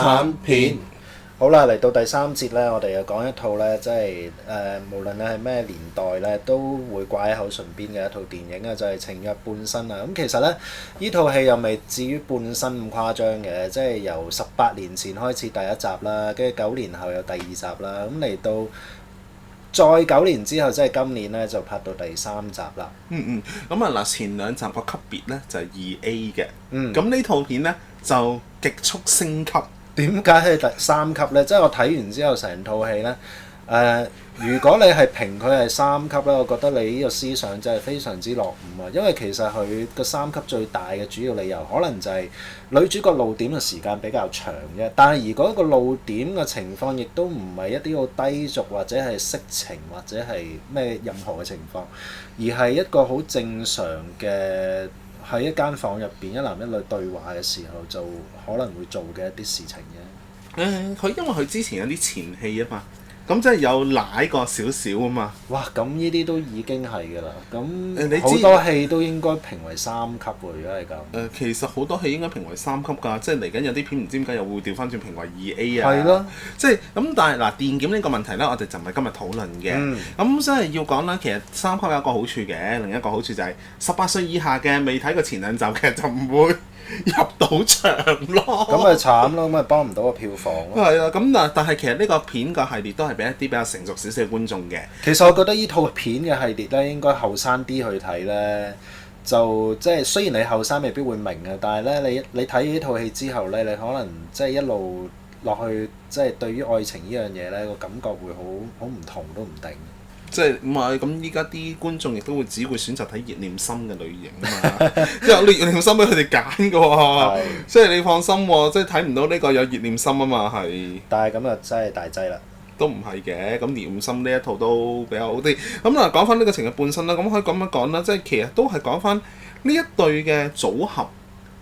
產片。好啦，嚟到第三節咧，我哋又講一套咧，即係無論你係咩年代咧，都會掛喺口唇邊嘅一套電影啊，就係《情若半生》啊。咁其實咧，呢套戲又未至於半生咁誇張嘅，即係由18年前開始第一集啦，跟住9年後有第二集啦，咁嚟到再9年之後，即係今年咧就拍到第三集啦。咁啊嗱，前兩集個級別咧就係2A 嘅，咁呢套片咧就極速升級。點解係第三級呢？即係我睇完之後，成套戲呢，如果你係評佢係三級呢，我覺得你呢個思想真係非常之落伍啊！因為其實佢個三級最大嘅主要理由，可能就係女主角露點嘅時間比較長啫。但係如果個露點嘅情況，亦都唔係一啲好低俗或者係色情或者係咩任何嘅情況，而係一個好正常嘅。喺一間房入邊，一男一女對話嘅時候，就可能會做嘅一啲事情嘅。佢因為佢之前有啲前戲啊嘛，咁即係有奶過少少啊嘛。哇！咁呢啲都已經係㗎啦。咁好多戲都應該評為三級喎。如果係咁。其實好多戲應該評為三級㗎，即係嚟緊有啲片唔知點解又會調翻轉評為2A 啊。係咯。即係咁，但係嗱，電檢呢個問題咧，我哋就唔係今日討論嘅。咁即係要講啦，其實三級有一個好處嘅，另一個好處就係18歲以下嘅未睇過前兩集嘅就唔會入到場咯。咁咪慘咯，咁咪幫唔到個票房咯。係啊，咁但係其實呢個片個系列都係俾一啲比較成熟少少嘅觀眾嘅。其實我覺得呢套片嘅系列咧，應該後生啲去睇咧，就即係雖然你後生未必會明啊，但係咧你睇呢套戲之後咧，你可能即係一路落去，即係對於愛情呢樣嘢咧個感覺會好唔同都唔定。即係唔係咁？依家啲觀眾亦都會只會選擇睇熱戀心嘅類型啊嘛，即係熱戀心俾佢哋揀嘅喎。即係你放心喎，即係睇唔到呢個有熱戀心啊嘛係。但係咁啊，真係大劑啦。都唔係嘅，咁熱戀心呢一套都比較好啲。咁嗱，講翻呢個情若半生啦，咁可以咁樣講啦，即係其實都係講翻呢一對嘅組合。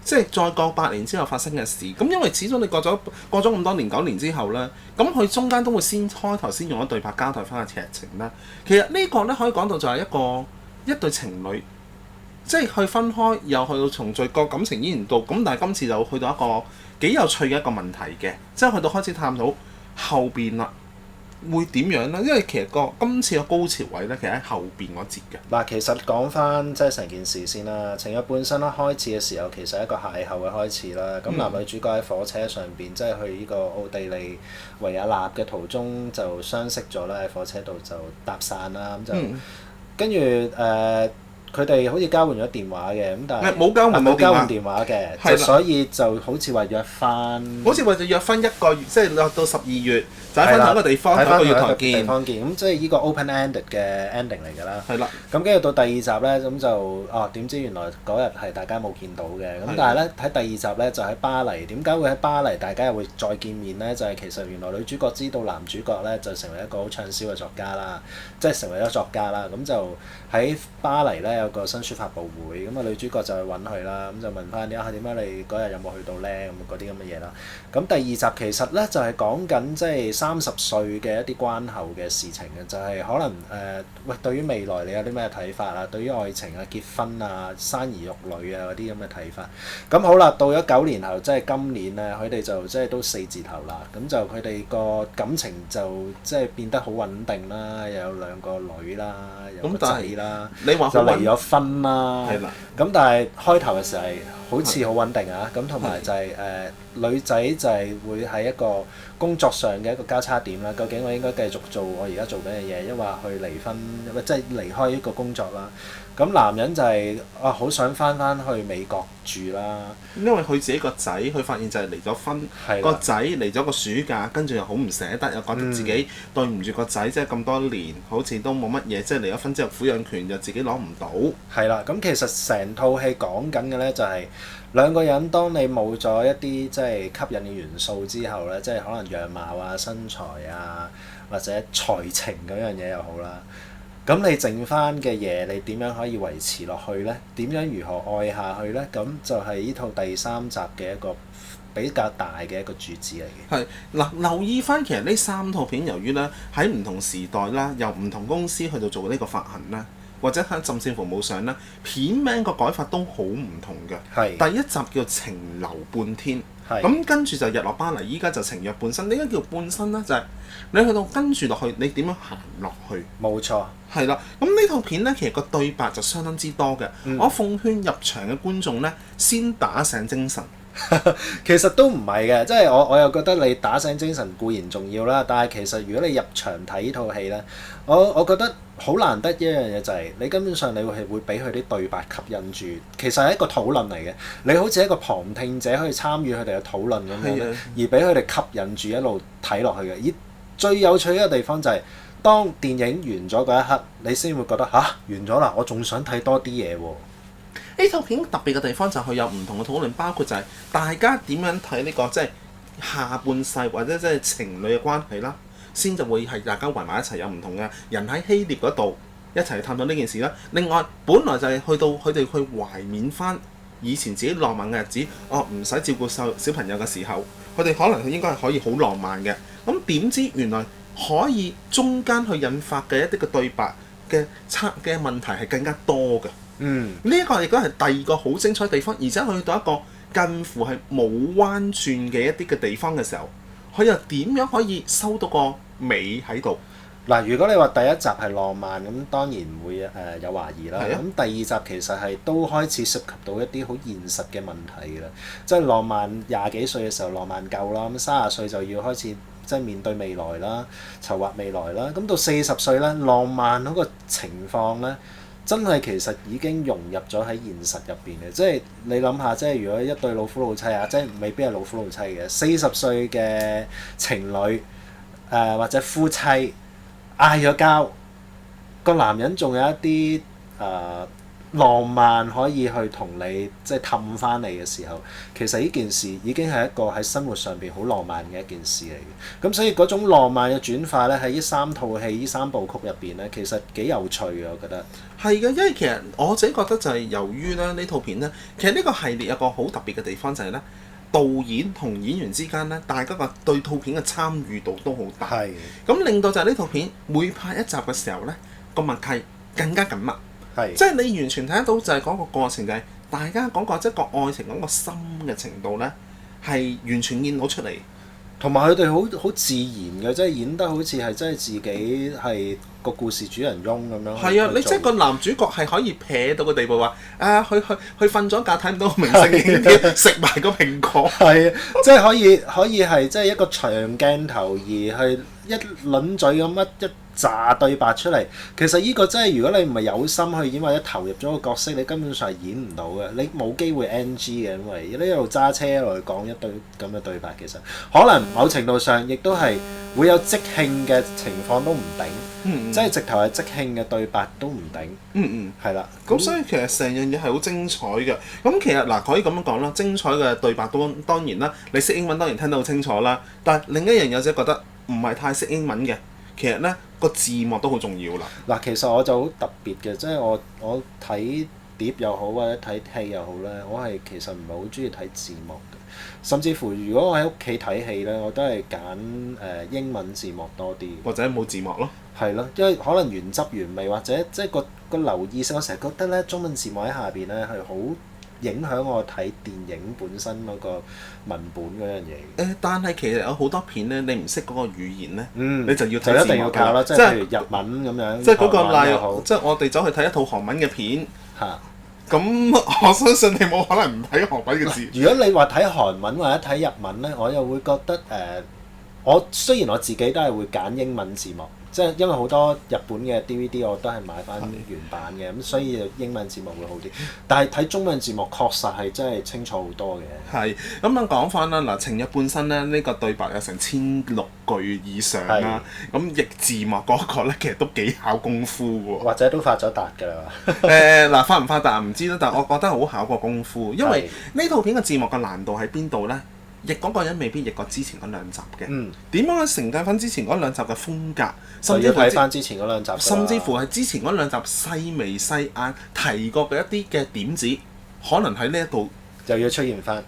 即係再過8年之後發生嘅事，咁因為始終你過咗咁多年9年之後咧，咁佢中間都會開頭先用一對白交代翻個劇情啦。其實呢個咧可以講到就係一對情侶，即係去分開又去到重聚，個感情依然到，咁但係今次就去到一個幾有趣嘅一個問題嘅，即係去到開始探討後邊啦。會點樣咧？因為其實今次嘅高潮位咧，其實喺後邊嗰節嘅。嗱，其實講翻即係成件事先啦。情若半生啦，開始嘅時候其實係一個邂逅嘅開始啦。咁男女主角喺火車上邊，即係去呢個奧地利維也納嘅途中就相識咗啦。喺火車度就搭訕啦，咁就跟住佢哋好似交換咗電話嘅，咁但係冇交換電話嘅，就所以就好似話約翻。好似話就約翻1個月，即係落到12月，就喺翻同一個地方，喺個月台見。地方見，咁即係呢個 open-ended 嘅 ending 嚟㗎啦。係啦。咁跟住到第二集咧，咁就點知原來嗰日係大家冇見到嘅。咁但係咧喺第二集咧就喺巴黎，點解會喺巴黎大家又會再見面咧？就係其實原來女主角知道男主角咧就成為一個好暢銷嘅作家啦，即係成為咗作家啦。咁就喺巴黎咧有個新書發佈會，咁啊女主角就去揾佢啦，咁就問翻點解你嗰日有冇去到咧？咁嗰啲咁嘅嘢啦。咁第二集其實咧就係講緊即係30歲嘅一啲關口嘅事情嘅，就係可能喂對於未來你有啲咩睇法啊？對於愛情啊、結婚啊、生兒育女啊嗰啲咁嘅睇法。咁好啦，到咗9年後，即係今年咧，佢哋就即係都4字頭啦。咁就佢哋個感情就即係變得好穩定啦，又有2個女啦，有個仔啦，就離咗婚啦。係啦。咁但係開頭嘅時候係好似好穩定啊，咁同埋就係女仔就係會喺一個工作上嘅一個交叉點啦。究竟我應該繼續做我而家做緊嘅嘢，抑或去離婚，即係離開呢個工作啦。咁男人就係好想翻去美國住啦。因為佢自己個仔，佢發現就係離咗婚，個仔嚟咗個暑假，跟住又好唔捨得，又覺得自己對唔住個仔，即係咁多年好似都冇乜嘢，即係離咗婚之後撫養權又自己攞唔到。係啦，咁其實成套戲講緊嘅咧就係兩個人，當你冇咗一啲即係吸引嘅元素之後咧，即係可能樣貌啊、身材啊，或者才情嗰樣嘢又好啦。咁你剩翻嘅嘢，你點樣可以維持落去呢？點樣如何愛下去呢？咁就係呢套第3集嘅一個比較大嘅一個主旨嚟嘅。係嗱，留意翻其實呢3套片，由於咧喺唔同時代啦，由唔同公司去到做呢個發行啦，或者喺甚至乎冇上啦，片名個改法都好唔同嘅。係。第一集叫《情留半天》，係咁跟住就日落巴黎，依家就情若半生。點解叫半生呢？就係、你去到跟住落去，你點樣行落去？冇錯。係啦，咁呢套片呢，其實個對白就相當之多嘅。我奉勸入場嘅觀眾呢，先打醒精神。其實都唔係嘅，即係我又覺得你打醒精神固然重要啦，但係其實如果你入場睇呢套戲咧，我覺得好難得一樣嘢就係你根本上你會俾佢啲對白吸引住，其實係一個討論嚟嘅，你好似一個旁聽者可以參與佢哋嘅討論咁樣，而俾佢哋吸引住一路睇落去嘅。而最有趣嘅地方就係當電影完咗嗰一刻，你先會覺得完咗啦，我仲想睇多啲嘢喎。呢套片特別嘅地方就係佢有唔同嘅討論，包括就係大家點樣睇呢個即係下半世或者即係情侶嘅關係啦，先就會係大家圍埋一齊有唔同嘅人喺希臘嗰度一齊去探討呢件事啦。另外，本來就係去到佢哋去懷緬翻以前自己浪漫嘅日子，唔使照顧小朋友嘅時候，佢哋可能應該係可以好浪漫嘅。咁點知原來可以中間去引發嘅一啲嘅對白嘅問題係更加多嘅。呢一個亦都係第二個好精彩嘅地方，而且去到一個近乎係冇彎轉嘅一啲嘅地方嘅時候，佢又點樣可以收到個尾喺度？嗱，如果你話第一集係浪漫咁，當然唔會有懷疑啦。咁第二集其實係都開始涉及到一啲好現實嘅問題啦，即係浪漫20幾歲嘅時候浪漫夠啦，咁30歲就要開始即係面對未來啦，籌劃未來啦。咁到40歲咧，浪漫嗰個情況咧，真係其實已經融入咗喺現實入邊嘅，即係你諗下，即係如果一對老夫老妻即係未必係老夫老妻嘅40歲嘅情侶或者夫妻嗌咗交，個男人仲有一啲浪漫可以去同你即係氹翻嚟嘅時候，其實呢件事已經係一個喺生活上邊好浪漫嘅一件事嚟嘅。咁所以嗰種浪漫嘅轉化咧，喺呢3套戲、呢3部曲入邊咧，其實幾有趣嘅，我覺得。係嘅，因為其實我自己覺得就係由於咧呢套片咧，其實呢個系列有個好特別嘅地方就係咧，導演同演員之間咧，大家個對套片嘅參與度都好大。係。咁令到就係呢套片每拍一集嘅時候咧，個默契更加緊密。即係你完全睇得到就係嗰個過程，就係大家嗰個即係個愛情嗰個深嘅程度咧，係完全見到出嚟。同埋佢哋好自然嘅，即係演得好似係真係自己係個故事主人翁咁樣。係啊，你即係個男主角係可以撇到個地步話佢瞓咗覺睇唔到個明星影片，食埋個蘋果。係啊，即係可以係即係一個長鏡頭而去一輪嘴咁一紮對白出嚟，其實呢個真係如果你唔係有心去演或者投入咗個角色，你根本上係演唔到嘅，你冇機會 NG 嘅，因為你一路揸車一路講一堆咁嘅對白，其實可能某程度上亦都係會有即興嘅情況都唔頂，即係直頭係即興嘅對白都唔頂。係啦。咁所以其實成樣嘢係好精彩嘅。咁其實可以咁樣講啦，精彩嘅對白都當然啦，你識英文當然聽得好清楚啦。但係另一樣有者覺得唔係太識英文嘅，其實咧個字幕都好重要啦。嗱，其實我就好特別嘅，即係我睇碟又好或者睇戲又好咧，我係其實唔係好中意睇字幕嘅。甚至乎如果我喺屋企睇戲咧，我都係揀英文字幕多啲，或者冇字幕咯。係咯，因為可能原汁原味或者即係個留意性，我成日覺得咧中文字幕喺下邊咧係好影響我睇電影本身嗰個文本嗰樣嘢。但係其實有好多片咧，你唔識嗰個語言咧，你就要睇字幕。就一定要靠啦，即係譬如日文咁樣。即係嗰個即係我哋走去睇一套韓文嘅片。咁我相信你冇可能唔睇韓文嘅字。如果你話睇韓文或者睇日文咧，我又會覺得我雖然我自己都係會揀英文字幕，即係因為好多日本嘅 DVD 我都係買翻原版嘅，咁所以英文字幕會好啲。但係睇中文字幕確實係真係清楚好多嘅。係咁樣講翻啦，嗱，情若半生咧，呢個對白有成16句以上啦。咁譯字幕嗰個咧，其實都幾考功夫喎。或者都發咗達㗎啦。嗱，發唔發達唔知啦，但係我覺得好考過功夫，因為呢套片嘅字幕嘅難度喺邊度咧？譯嗰個人未必譯過之前嗰2集嘅，點樣去承繼翻之前嗰2集嘅風格，甚至睇翻之前嗰2集，甚至乎係之前嗰2集細眉細眼提過嘅一啲嘅點子，可能喺呢一度又要出現翻，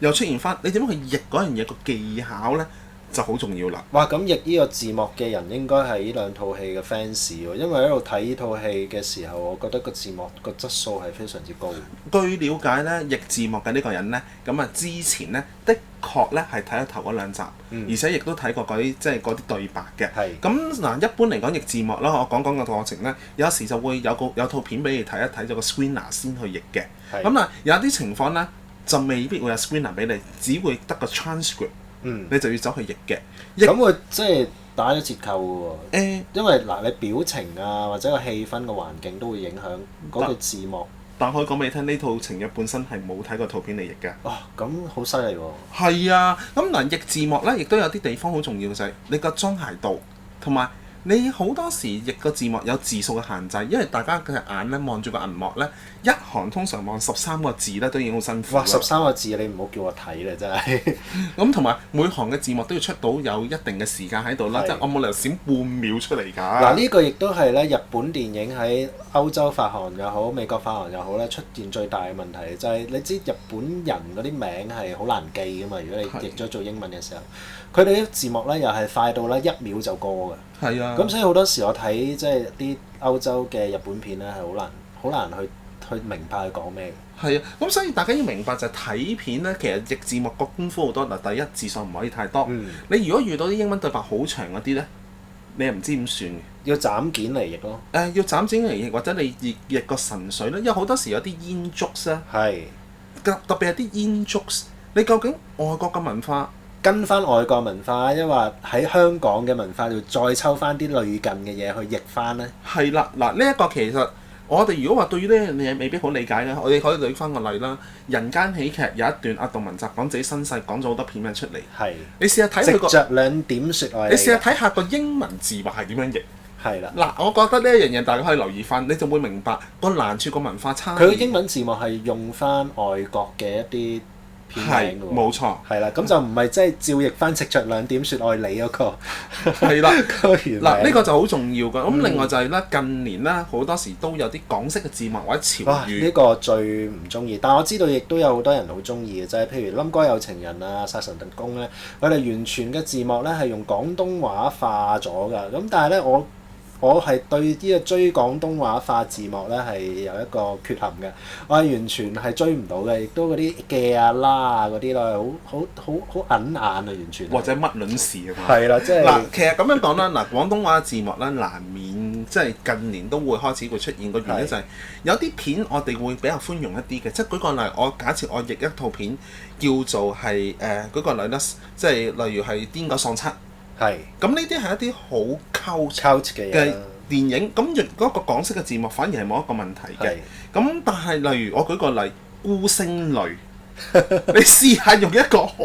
你點樣去譯嗰樣嘢個技巧咧？就好重要啦。哇！咁譯呢個字幕嘅人應該係呢兩套戲嘅 fans 喎，因為喺度睇呢套戲嘅時候，我覺得個字幕個質素係非常之高。據了解咧，譯字幕嘅呢個人咧，咁啊之前咧的確咧係睇咗頭嗰兩集，而且亦都睇過嗰啲即係嗰啲對白嘅。係咁嗱，一般嚟講譯字幕啦，我講個過程咧，有時就會有套片俾你睇一睇咗個 screener 先去譯嘅。係咁嗱，有啲情況咧就未必會有 screener 俾你，只會得個 transcript，你就要走去譯嘅。咁佢即係打咗折扣嘅喎。因為嗱，你表情啊或者個氣氛個環境都會影響嗰個字幕。但可以講俾你聽，呢套《情約》本身係冇睇過圖片嚟譯嘅。哇！咁好犀利喎。係啊，咁嗱譯字幕咧，亦都有啲地方好重要嘅就係你個裝諧度，同埋你好多時譯個字幕有字數嘅限制，因為大家嘅眼咧望住個銀幕咧，一行通常望13個字咧都已經好辛苦。哇！13個字你唔好叫我睇啦，真係。咁同埋每行嘅字幕都要出到有一定嘅時間喺度啦，即係我冇理由閃半秒出嚟㗎。嗱呢個亦都係咧日本電影喺歐洲發行又好，美國發行又好咧，出現最大嘅問題就係你知日本人嗰啲名係好難記㗎嘛。如果你譯咗做英文嘅時候，佢哋啲字幕咧又係快到咧1秒就過㗎。係啊。咁所以好多時我睇即係啲歐洲嘅日本片咧係好難去明白佢講咩嘅。係啊，咁所以大家要明白就係睇片咧，其實譯字幕個功夫好多。嗱，第一字數唔可以太多。你如果遇到啲英文對白好長嗰啲咧，你又唔知點算嘅。要斬件嚟譯咯。要斬件嚟譯，或者你譯個神髓咧，因為好多時有啲煙竹咧，係特別係啲煙竹，你究竟外國嘅文化跟翻外國文化，抑或喺香港嘅文化度再抽翻啲類近嘅嘢去譯翻咧？係啦，嗱呢一個其實我哋如果話對於呢樣嘢未必好理解咧，我哋可以舉翻個例啦。人間喜劇有一段阿杜汶澤講自己身世，講咗好多片名出嚟。係。你試下睇佢個。藉著兩點説愛你。你試下睇下個英文字幕係點樣譯。係啦。嗱，我覺得呢一樣嘢大家可以留意翻，你就會明白個難處個文化差異。佢嘅英文字幕係用翻外國嘅一啲片名㗎喎。冇錯。係啦，咁就唔係即係照譯翻藉著兩點説愛你嗰個。係啦。嗱呢個就好重要㗎。咁另外就係咧，近年咧好多時都有啲港式嘅字幕或者潮語。呢個最唔中意，但我知道亦都有好多人好中意嘅，就係譬如《冧哥有情人》啊，《殺神特工》咧，佢哋完全嘅字幕咧係用廣東話化咗㗎。咁但係咧我係對呢個追廣東話化字幕咧係有一個缺陷嘅，我係完全係追唔到嘅，亦都嗰啲嘅啊啦啊嗰啲咧好揞眼啊，完全。或者乜撚事啊嘛。係啦，即係。嗱，其實咁樣講啦，嗱廣東話字幕咧難免即係近年都會開始會出現個原因就係有啲片我哋會比較寬容一啲嘅，即係舉個例，我假設我譯一套片叫做係舉個例啦，即係例如係《癲狗喪七》。係。咁呢啲係一啲好溝嘅電影，咁嗰個港式嘅字幕反而係冇一個問題嘅。咁但係例如我舉個例，孤星淚，你試下用一個好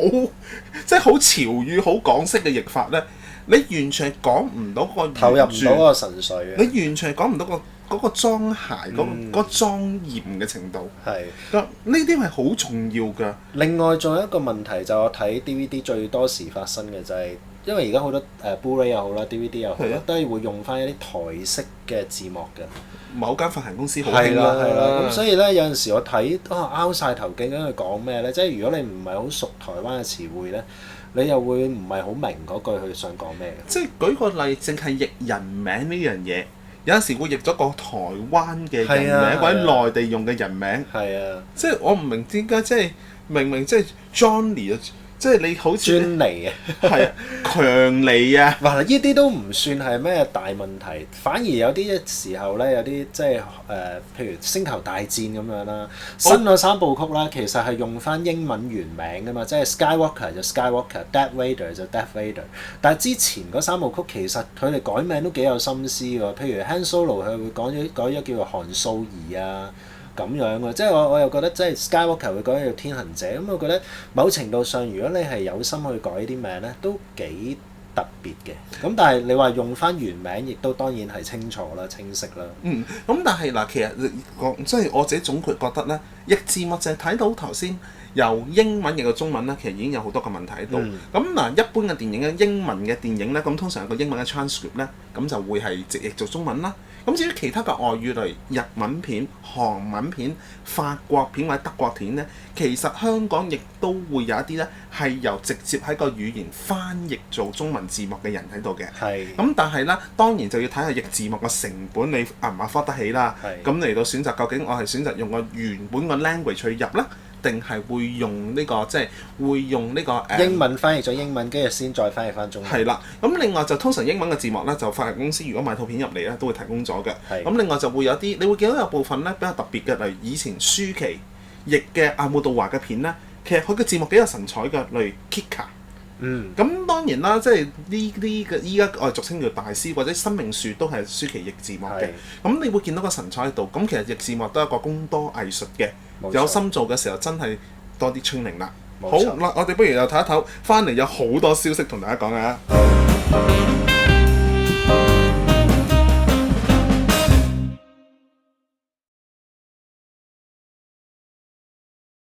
即係好潮語、好港式嘅譯法咧，你完全係講唔到個投入唔到嗰個神髓嘅。你完全係講唔到嗰個裝諧嗰個莊嚴嘅程度。係。呢啲係好重要㗎。另外仲有一個問題就我睇 DVD 最多時發生嘅就係。因為而家好多Blu-ray 又好啦 ，DVD 又好啦，都係會用翻一啲台式嘅字幕嘅。某間發行公司好興啦。係啦，咁所以咧有陣時我睇拗晒頭，究竟佢講咩咧？即係如果你唔係好熟台灣嘅詞彙咧，你又會唔係好明嗰句佢想講咩嘅。即係舉個例，淨係譯人名呢樣嘢，有陣時會譯咗個台灣嘅人名，或者內地用嘅人名。係啊。即係我唔明點解，即係明明即係 Johnny 啊。即係你好似專利啊，係啊，強尼啊，哇！呢啲都唔算係咩大問題，反而有啲時候咧，有啲即係譬如星球大戰咁樣啦，新嗰三部曲啦，其實係用翻英文原名噶嘛，即係 Skywalker 就 Skywalker，Darth Vader 就 Darth Vader。但係之前嗰三部曲其實佢哋改名都幾有心思喎，譬如 Han Solo 佢會改咗叫做韓素儀啊。咁樣嘅，即係我又覺得即係 Skywalker 會改做天行者，咁我覺得某程度上，如果你係有心去改啲名咧，都幾特別嘅。咁但係你話用翻原名，亦都當然係清楚啦、清晰啦。咁但係嗱，其實講即係我自己總括覺得咧，譯字幕就係睇到頭先由英文譯到中文咧，其實已經有好多個問題喺度。咁嗱，一般嘅電影咧，英文嘅電影咧，咁通常有個英文嘅 transcript 咧，咁就會係直譯做中文啦。咁至於其他嘅外語例如日文片、韓文片、法國片或者德國片呢，其實香港亦都會有一啲呢係由直接喺個語言翻譯做中文字幕嘅人喺度嘅。係。咁但係呢，當然就要睇下譯字幕嘅成本你唔 afford 得起啦。係。咁嚟到選擇究竟我係選擇用個原本個 language 去入呢，定係會用呢個即係會用呢個英文翻譯咗英文，跟住先再翻譯翻中文。係啦，咁另外就通常英文嘅字幕咧，就發行公司如果買套片入嚟咧，都會提供咗嘅。係。咁另外就會有啲，你會見到有部分咧比較特別嘅，例如以前舒淇譯嘅阿姆杜華嘅片咧，其實佢嘅字幕幾有神彩嘅，例如 Kika。咁當然啦，即係呢嘅依家我哋俗稱叫大師或者生命樹都係舒淇譯字幕嘅。咁你會見到個神彩喺度，咁其實譯字幕都係一個工多藝術嘅，有心做嘅時候真係多啲 training 啦。好嗱，我哋不如又睇一睇，翻嚟有好多消息同大家講啊！